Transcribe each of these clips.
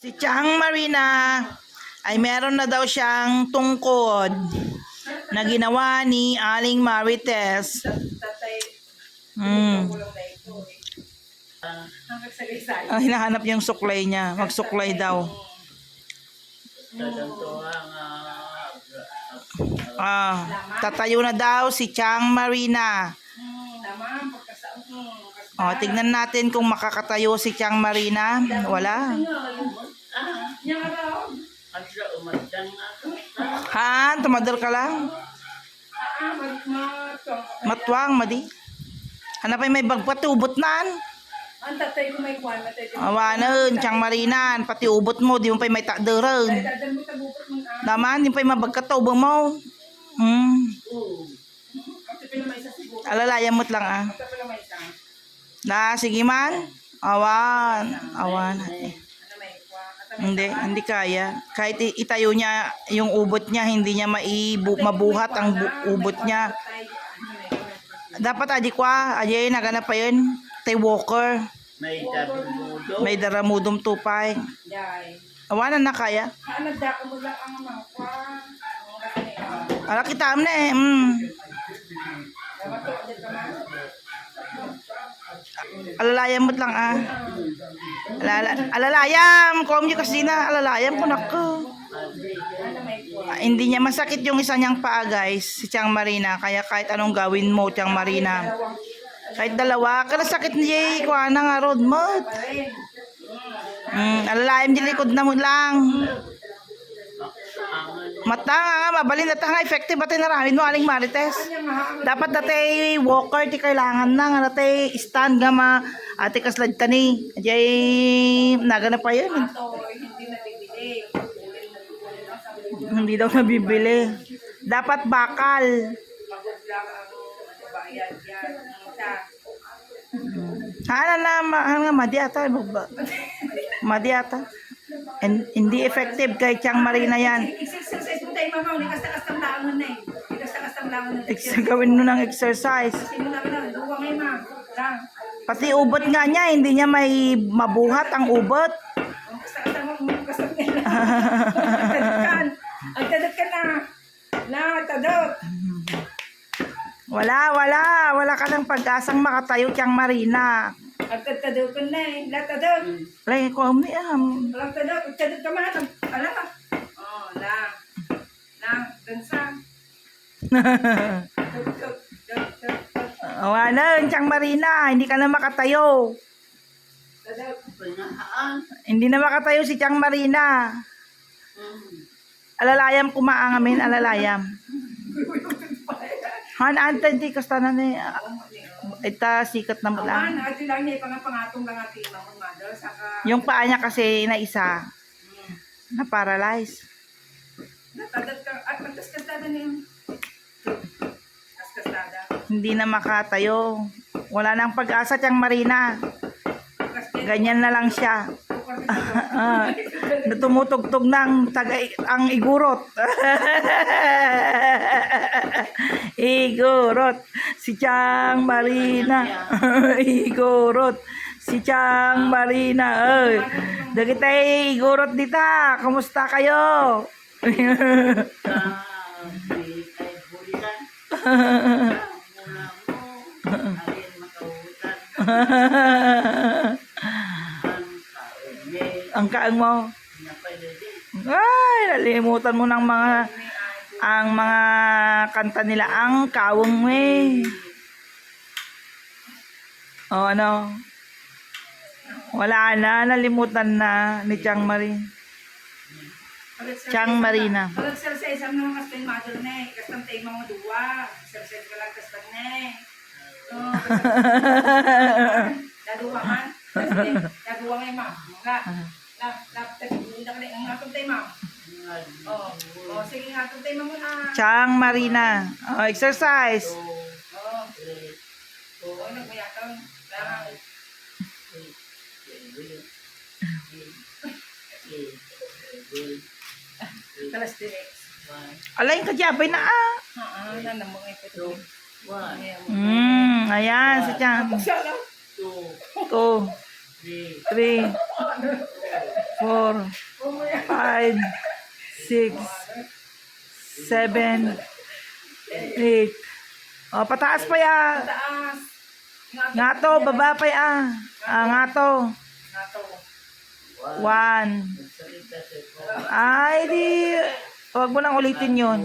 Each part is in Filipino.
Si Chang Marina ay meron na daw siyang tungkod na ginawa ni Aling Marites. Hinahanap yung suklay niya. Magsuklay daw. Tatayo na daw si Chang Marina. Tignan natin kung makakatayo si Chang Marina. Wala. Tumador ka lang. Matwang, madi. Hanapay may bagpat, ubot nan. Ang tatay ko may kwan, matay ko. Awanan, Chang Marina, pati ubot mo, di mo pa may takderan. Naman, di pa may mabagkataw mo. Alalayan mo't lang sige man. Awan. Hindi kaya. Kahit itayo niya yung ubot niya, hindi niya mabuhat ang ubot niya. Dapat aji naganap pa yun. Tay walker. May daramudom tupay. Awanan na kaya. Ala kita na Alalayam mo't lang Alalayam. Kung yung kasi na alalayam ko nako. Hindi niya masakit yung isa niyang paa guys. Si Chang Marina. Kaya kahit anong gawin mo Chang Marina. Kahit dalawa. Kaya sakit niya kuha na nga road mo. Alalayam din likod na mo lang. Mata nga mabalin na nga effective batay naramin mo Aling Marites. Dapat datay walker ti kailangan na nga datay stand nga ate kaslad tani. Ajay nagana pa yun. Hindi daw nabibili. Dapat bakal. Madiata. Hindi effective kay Chang Marina yan. Gawin mo ng exercise. Pati ubot nga niya, hindi niya may mabuhat ang ubot. Wala ka ng pag-asang makatayo Chang Marina. Agtadtadaw ka na latadaw. Lagi ko umni Agtadtadaw ka man ala. Dansa. Awanan, Chang Marina, hindi ka na makatayo. Hindi na makatayo si Chang Marina. Alalayam kumaangamin, alalayam. Antan di kasta na ni ita sikat na mo lang. Yung paa niya kasi na isa na paralyze. Hindi na makatayo. Wala nang pag-asa Chang Marina. Ganyan na lang siya. Tumutugtog ng ang igurot. Igurot si Chang Marina. Igurot si Chang Marina. Dagit ay igurot dita. Kumusta kayo? Ang kaang mo. Ay, nalimutan mo ng ang mga kanta nila. Ang kawang mo ano? Wala na, nalimutan na ni Chang Marina. Chang Marina. Pag-exercise ang mga kastan mother na kastan tayo mga duwa. Exercise ka lang kastan na Daduwa man. Daduwa ngay ma. Sige nga itong tayo muna. Chang Marina. Exercise. Nagmayatang. Kalas direct. Alay ka jabay na Nanamang ito. Ayan si Chang. 2, 3, 4, 4, 5, 6, 7, 8. O, pataas pa ya. Taas. Nga to, baba pa ya. Nga to. Nato. 1. Ay, di. Huwag mo nang ulitin yun.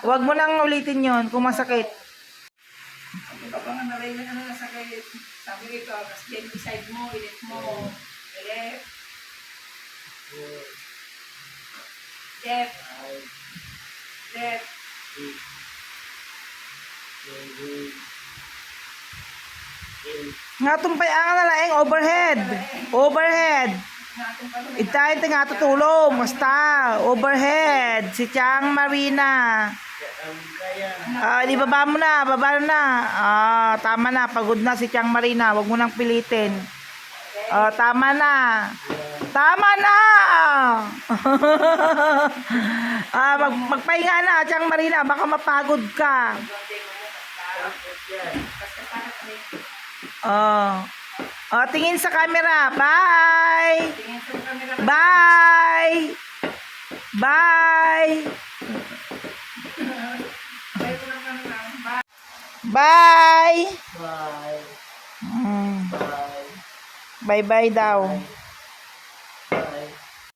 Huwag mo nang ulitin yun kung masakit. Ito pa nga naray na ano sa kay sabi rito, tapos yan beside mo, ilit mo. Left. Left. Left. Nga tumpay ang nalaeng overhead. Overhead. Natong pa rin. Itayin nga tutulong. Basta. Overhead. Si Chang Marina. Di baba mo na. Baba na. Tama na. Pagod na si Chang Marina. Huwag mo nang pilitin. Tama na. Tama na. Magpahinga na, Chang Marina. Baka mapagod ka. Tingin sa camera. Bye. Tingin sa camera. Bye. Bye. Bye ko lang camera. Bye. Bye. Bye. Mm. Bye. Bye-bye daw.